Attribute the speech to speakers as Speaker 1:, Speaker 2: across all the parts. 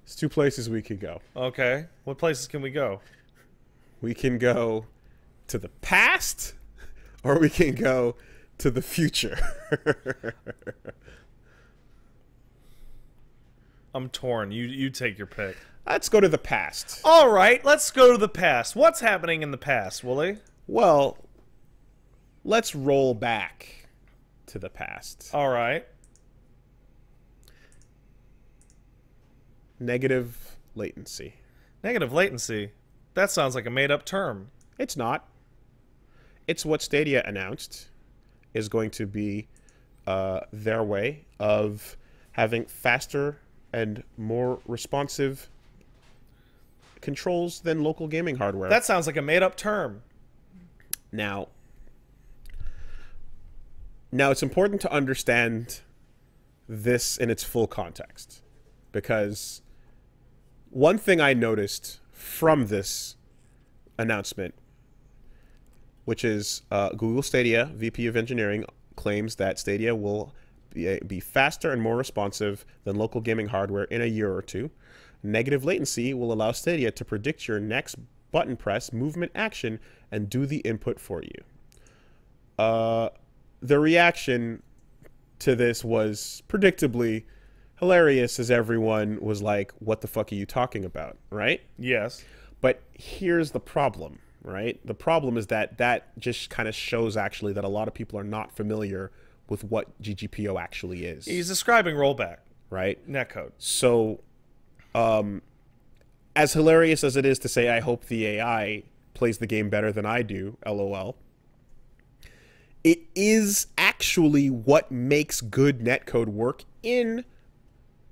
Speaker 1: There's two places we could go.
Speaker 2: Okay. What places can we go?
Speaker 1: We can go to the past, or we can go to the future.
Speaker 2: I'm torn. You take your pick.
Speaker 1: Let's go to the past.
Speaker 2: All right, let's go to the past. What's happening in the past, Woolie?
Speaker 1: Well, let's roll back to the past.
Speaker 2: All right.
Speaker 1: Negative latency.
Speaker 2: Negative latency. That sounds like a made-up term.
Speaker 1: It's not. It's what Stadia announced is going to be their way of having faster and more responsive controls than local gaming hardware.
Speaker 2: That sounds like a made-up term.
Speaker 1: Now it's important to understand this in its full context, because one thing I noticed from this announcement, which is Google Stadia VP of Engineering claims that Stadia will be faster and more responsive than local gaming hardware in a year or two. Negative latency will allow Stadia to predict your next button press, movement, action, and do the input for you. The reaction to this was predictably hilarious, as everyone was like, what the fuck are you talking about, right?
Speaker 2: Yes.
Speaker 1: But here's the problem, right? The problem is that that just kind of shows actually that a lot of people are not familiar with what GGPO actually is.
Speaker 2: He's describing rollback.
Speaker 1: Right?
Speaker 2: Netcode.
Speaker 1: So, as hilarious as it is to say, I hope the AI plays the game better than I do, LOL, it is actually what makes good netcode work in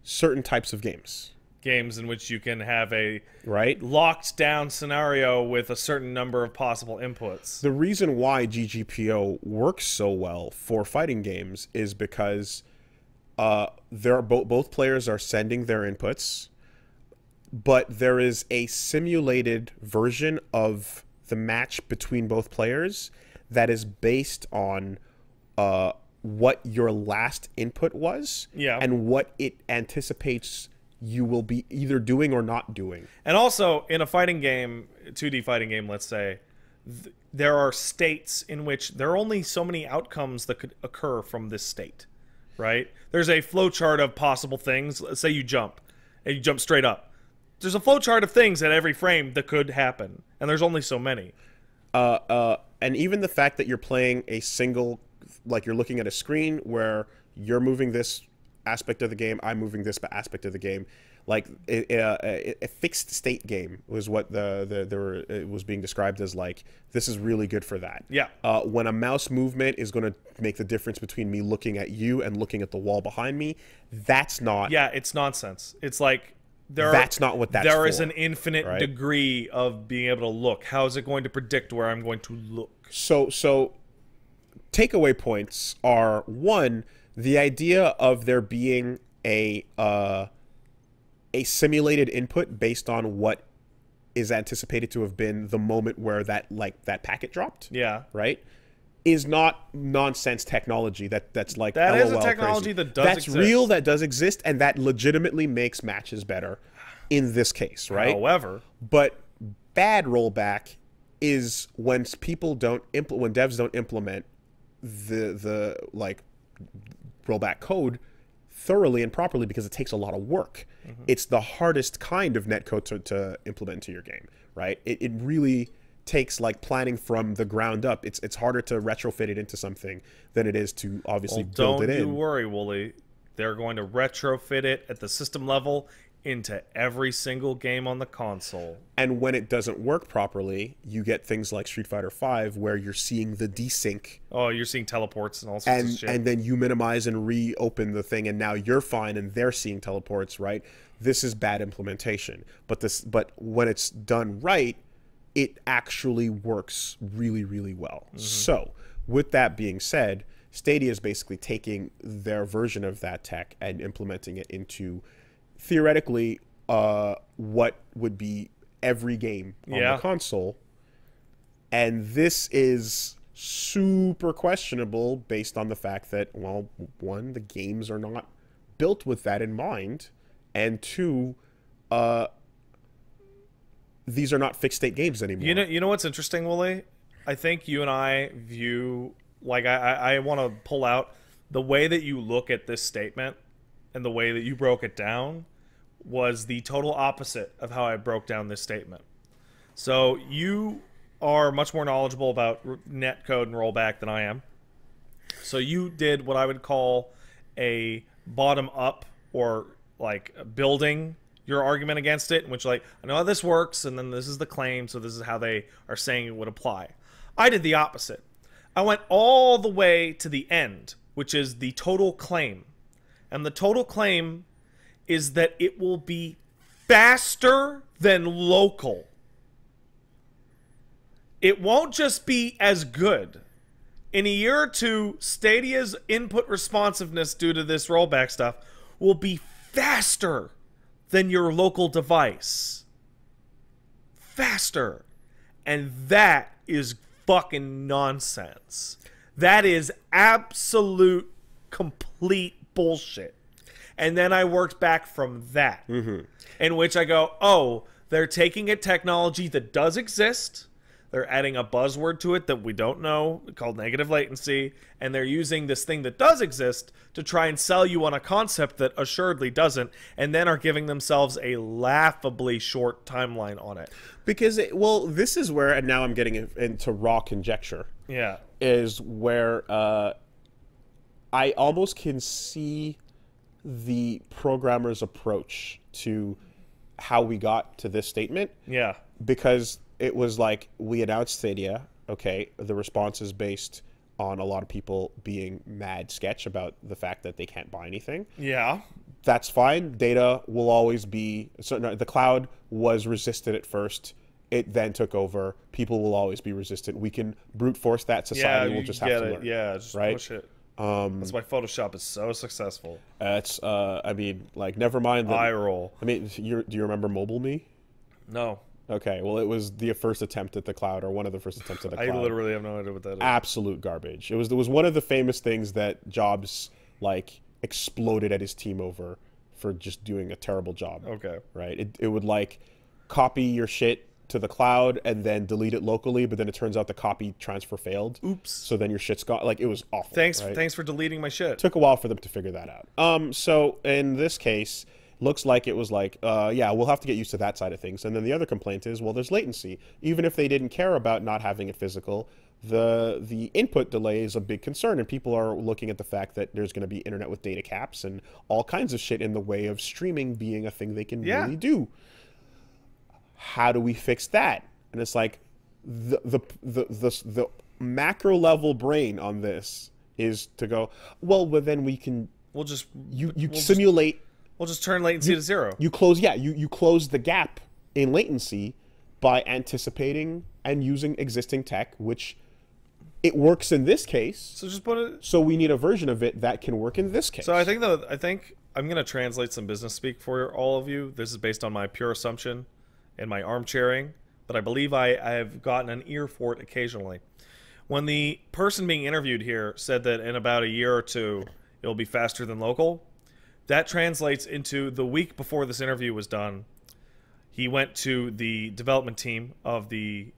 Speaker 1: certain types of games.
Speaker 2: Games in which you can have a
Speaker 1: right
Speaker 2: locked down scenario with a certain number of possible inputs.
Speaker 1: The reason why GGPO works so well for fighting games is because both players are sending their inputs, but there is a simulated version of the match between both players that is based on what your last input was, and what it anticipates you will be either doing or not doing.
Speaker 2: And also, in a fighting game, 2D fighting game, let's say, there are states in which there are only so many outcomes that could occur from this state, right? There's a flowchart of possible things. Let's say you jump, and you jump straight up. There's a flowchart of things at every frame that could happen, and there's only so many.
Speaker 1: And even the fact that you're playing a single, like you're looking at a screen where you're moving this aspect of the game, I'm moving this aspect of the game, like a fixed state game was what it was being described as. Like, this is really good for that.
Speaker 2: Yeah.
Speaker 1: When a mouse movement is going to make the difference between me looking at you and looking at the wall behind me, that's not.
Speaker 2: Yeah, it's nonsense. It's like
Speaker 1: that's not what that's
Speaker 2: there
Speaker 1: for,
Speaker 2: is an infinite degree of being able to look. How is it going to predict where I'm going to look?
Speaker 1: So takeaway points are, one, the idea of there being a simulated input based on what is anticipated to have been the moment where that packet dropped.
Speaker 2: Yeah.
Speaker 1: Right? Is not nonsense technology that's like
Speaker 2: that
Speaker 1: LOL
Speaker 2: is a technology
Speaker 1: crazy.
Speaker 2: that does
Speaker 1: that's
Speaker 2: exist.
Speaker 1: real, that does exist, and that legitimately makes matches better in this case, right?
Speaker 2: However,
Speaker 1: but bad rollback is when people don't when devs don't implement the like rollback code thoroughly and properly, because it takes a lot of work. It's the hardest kind of netcode to implement into your game, right? It really takes like planning from the ground up. It's harder to retrofit it into something than it is to obviously build it in.
Speaker 2: Don't you worry, Woolie. They're going to retrofit it at the system level into every single game on the console.
Speaker 1: And when it doesn't work properly, you get things like Street Fighter V, where you're seeing the desync.
Speaker 2: Oh, you're seeing teleports and all sorts of shit.
Speaker 1: And then you minimize and reopen the thing, and now you're fine, and they're seeing teleports, right? This is bad implementation. But when it's done right, it actually works really, really well. So, with that being said, Stadia is basically taking their version of that tech and implementing it into, theoretically, what would be every game on the console. And this is super questionable based on the fact that, well, one, the games are not built with that in mind, and two, these are not fixed state games anymore.
Speaker 2: You know what's interesting, Woolie? I think you and I view, like, I want to pull out the way that you look at this statement and the way that you broke it down was the total opposite of how I broke down this statement. So you are much more knowledgeable about net code and rollback than I am. So you did what I would call a bottom up, or like building your argument against it, in which, like, I know how this works, and then this is the claim, so this is how they are saying it would apply. I did the opposite. I went all the way to the end, which is the total claim. And the total claim is that it will be faster than local. It won't just be as good. In a year or two, Stadia's input responsiveness due to this rollback stuff will be faster than your local device. Faster. And that is fucking nonsense. That is absolute, complete bullshit. And then I worked back from that, in which I go, oh, they're taking a technology that does exist, they're adding a buzzword to it that we don't know, called negative latency, and they're using this thing that does exist to try and sell you on a concept that assuredly doesn't, and then are giving themselves a laughably short timeline on it.
Speaker 1: Because, well, this is where, and now I'm getting into raw conjecture.
Speaker 2: Yeah.
Speaker 1: Is where I almost can see the programmer's approach to how we got to this statement.
Speaker 2: Yeah.
Speaker 1: Because it was like, we announced Stadia, okay, the response is based on a lot of people being mad sketch about the fact that they can't buy anything.
Speaker 2: Yeah.
Speaker 1: That's fine. Data will always be, so no, the cloud was resistant at first. It then took over. People will always be resistant. We can brute force that. Society will just have to learn.
Speaker 2: Yeah, just
Speaker 1: right?
Speaker 2: push it. That's why Photoshop is so successful.
Speaker 1: It's, I mean, like, never mind the
Speaker 2: eye roll.
Speaker 1: I mean, do you remember Mobile Me?
Speaker 2: No.
Speaker 1: Okay, well, it was the first attempt at the cloud, or one of the first attempts at the cloud.
Speaker 2: I literally have no idea what that is.
Speaker 1: Absolute garbage. It was one of the famous things that Jobs, like, exploded at his team over for just doing a terrible job.
Speaker 2: Okay.
Speaker 1: Right? It would, like, copy your shit to the cloud and then delete it locally, but then it turns out the copy transfer failed.
Speaker 2: Oops.
Speaker 1: So then your shit's gone. Like, it was awful.
Speaker 2: Thanks for deleting my shit.
Speaker 1: Took a while for them to figure that out. So in this case, looks like it was like, yeah, we'll have to get used to that side of things. And then the other complaint is, well, there's latency. Even if they didn't care about not having it physical, the input delay is a big concern, and people are looking at the fact that there's going to be internet with data caps and all kinds of shit in the way of streaming being a thing they can really do. How do we fix that? And it's like the macro level brain on this is to go, well, then we can we'll simulate.
Speaker 2: We'll just turn latency to zero.
Speaker 1: You close the gap in latency by anticipating and using existing tech, which it works in this case.
Speaker 2: So just put it.
Speaker 1: So we need a version of it that can work in this case.
Speaker 2: So I think I'm going to translate some business speak for all of you. This is based on my pure assumption and my armchairing, but I believe I have gotten an ear for it occasionally. When the person being interviewed here said that in about a year or two it'll be faster than local, that translates into the week before this interview was done, he went to the development team of the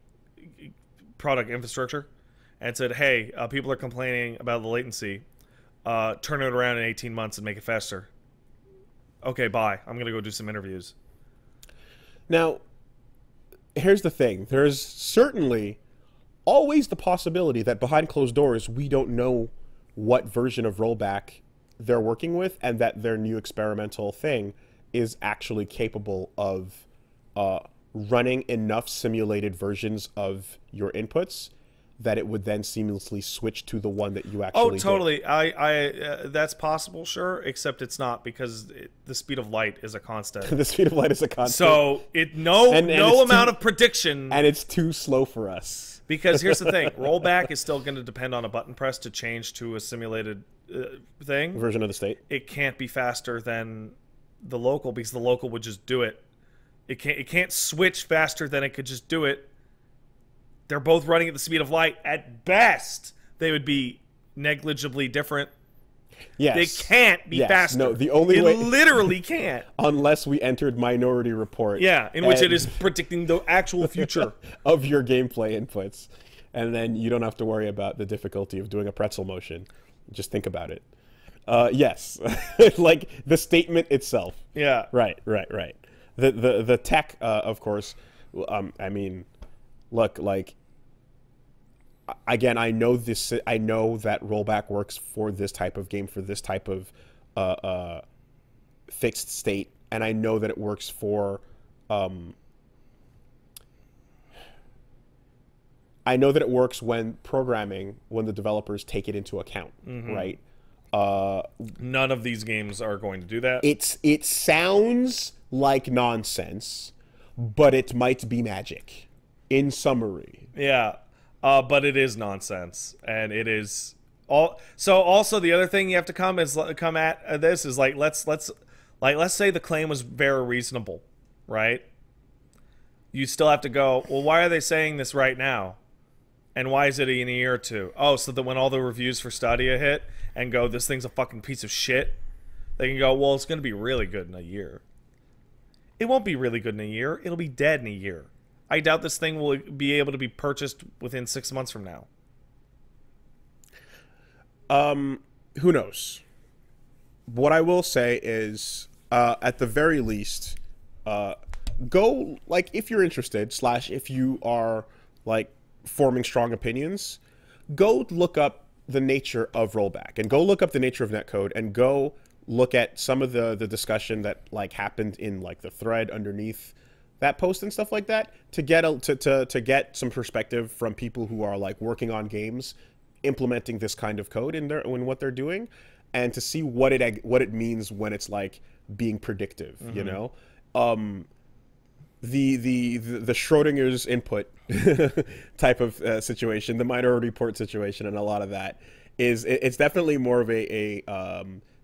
Speaker 2: product infrastructure and said, hey, people are complaining about the latency. Turn it around in 18 months and make it faster. Okay, bye. I'm going to go do some interviews.
Speaker 1: Now, here's the thing. There's certainly always the possibility that behind closed doors, we don't know what version of rollback they're working with, and that their new experimental thing is actually capable of running enough simulated versions of your inputs that it would then seamlessly switch to the one that you actually
Speaker 2: totally
Speaker 1: did.
Speaker 2: That's possible, sure, except it's not, because the speed of light is a constant.
Speaker 1: The speed of light is a constant.
Speaker 2: So no amount of prediction,
Speaker 1: and it's too slow for us.
Speaker 2: Because here's the thing, rollback is still going to depend on a button press to change to a simulated thing.
Speaker 1: Version of the state.
Speaker 2: It can't be faster than the local, because the local would just do it. It can't switch faster than it could just do it. They're both running at the speed of light. At best, they would be negligibly different.
Speaker 1: Yes.
Speaker 2: They can't be faster.
Speaker 1: No, the only way...
Speaker 2: It literally can't.
Speaker 1: Unless we entered Minority Report.
Speaker 2: Yeah, in which it is predicting the actual future.
Speaker 1: of your gameplay inputs. And then you don't have to worry about the difficulty of doing a pretzel motion. Just think about it. Yes. Like, the statement itself.
Speaker 2: Yeah.
Speaker 1: Right. The tech, of course, I mean, look, like... Again, I know this. I know that rollback works for this type of game, for this type of fixed state, and I know that it works for. I know that it works when programming, when the developers take it into account, right?
Speaker 2: None of these games are going to do that.
Speaker 1: It sounds like nonsense, but it might be magic. In summary,
Speaker 2: yeah. But it is nonsense, and it is all. So also the other thing you have to come at this is like let's say the claim was very reasonable, right? You still have to go, well, why are they saying this right now, and why is it in a year or two? Oh, so that when all the reviews for Stadia hit and go, this thing's a fucking piece of shit, they can go, well, it's going to be really good in a year. It won't be really good in a year. It'll be dead in a year. I doubt this thing will be able to be purchased within 6 months from now.
Speaker 1: Who knows? What I will say is, at the very least, go, like, if you're interested, / if you are, like, forming strong opinions, go look up the nature of rollback, and go look up the nature of netcode, and go look at some of the discussion that, like, happened in, like, the thread underneath that post and stuff like that, to get to get some perspective from people who are, like, working on games implementing this kind of code in what they're doing, and to see what it means when it's, like, being predictive, you know. The Schrodinger's input type of situation, the Minority Report situation, and a lot of that it's definitely more of a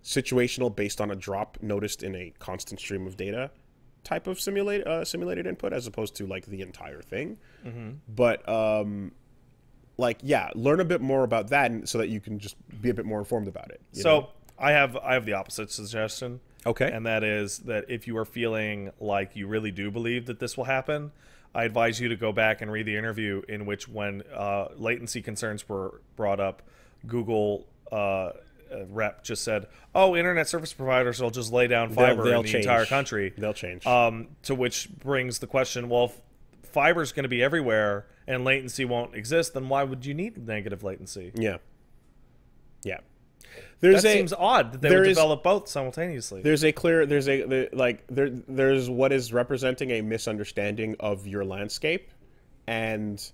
Speaker 1: situational based on a drop noticed in a constant stream of data type of simulated input, as opposed to, like, the entire thing. But like, yeah, learn a bit more about that, so that you can just be a bit more informed about it. You know?
Speaker 2: I have the opposite suggestion.
Speaker 1: Okay.
Speaker 2: And that is that if you are feeling like you really do believe that this will happen, I advise you to go back and read the interview in which, when latency concerns were brought up, Google rep just said, oh, internet service providers will just lay down fiber in the entire country.
Speaker 1: They'll change.
Speaker 2: To which brings the question, well, if fiber's going to be everywhere and latency won't exist, then why would you need negative latency?
Speaker 1: Yeah.
Speaker 2: That seems odd that they would develop both simultaneously.
Speaker 1: There's what is representing a misunderstanding of your landscape and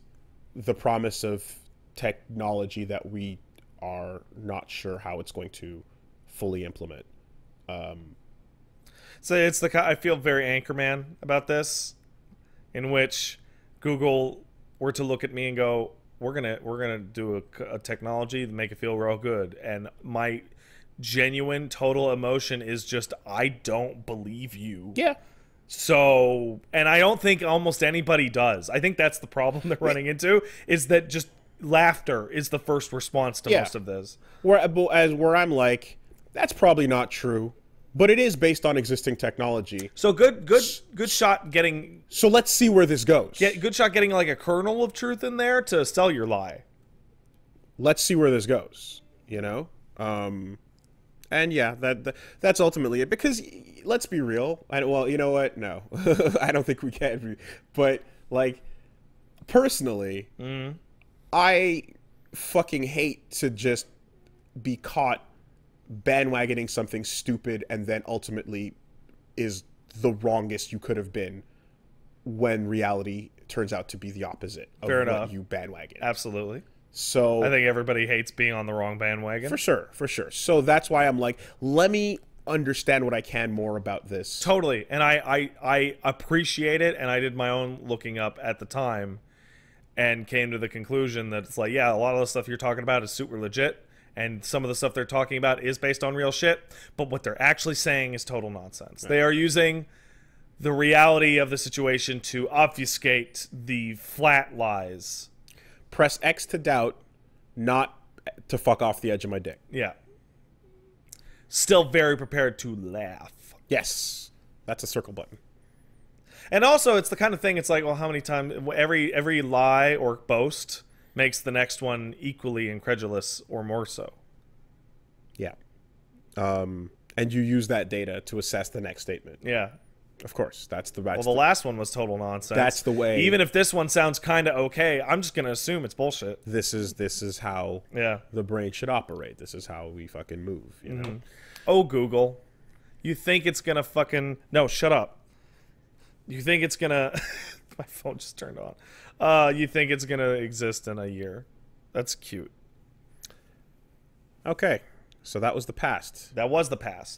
Speaker 1: the promise of technology that we are not sure how it's going to fully implement.
Speaker 2: So I feel very Anchorman about this, in which Google were to look at me and go, we're gonna do a technology to make it feel real good, and my genuine total emotion is just, I don't believe you.
Speaker 1: Yeah.
Speaker 2: So, and I don't think almost anybody does. I think that's the problem they're running into, is that just laughter is the first response to most of this.
Speaker 1: Where I'm like, that's probably not true, but it is based on existing technology.
Speaker 2: So good shot getting.
Speaker 1: So let's see where this goes.
Speaker 2: Good shot getting, like, a kernel of truth in there to sell your lie.
Speaker 1: Let's see where this goes. You know, and yeah, that's ultimately it. Because let's be real. Well, you know what? No, I don't think we can. But, like, personally, I fucking hate to just be caught bandwagoning something stupid and then ultimately is the wrongest you could have been, when reality turns out to be the opposite of what you bandwagon.
Speaker 2: Absolutely.
Speaker 1: So
Speaker 2: I think everybody hates being on the wrong bandwagon.
Speaker 1: For sure. So that's why I'm like, let me understand what I can more about this.
Speaker 2: Totally. And I appreciate it, and I did my own looking up at the time and came to the conclusion that it's like, yeah, a lot of the stuff you're talking about is super legit, and some of the stuff they're talking about is based on real shit, but what they're actually saying is total nonsense. Right. They are using the reality of the situation to obfuscate the flat lies.
Speaker 1: Press X to doubt, not to fuck off the edge of my dick.
Speaker 2: Yeah. still very prepared to laugh.
Speaker 1: Yes. That's a circle button.
Speaker 2: And also, it's the kind of thing, it's like, well, how many times, every lie or boast makes the next one equally incredulous or more so.
Speaker 1: Yeah. And you use that data to assess the next statement.
Speaker 2: Yeah.
Speaker 1: Of course. That's the
Speaker 2: Well, the last one was total nonsense.
Speaker 1: That's the way.
Speaker 2: Even if this one sounds kind of okay, I'm just going to assume it's bullshit.
Speaker 1: This is how the brain should operate. This is how we fucking move, you know?
Speaker 2: Oh, Google. You think it's going to fucking... No, shut up. You think it's going to... My phone just turned on. You think it's going to exist in a year. That's cute.
Speaker 1: Okay. So that was the past.
Speaker 2: That was the past.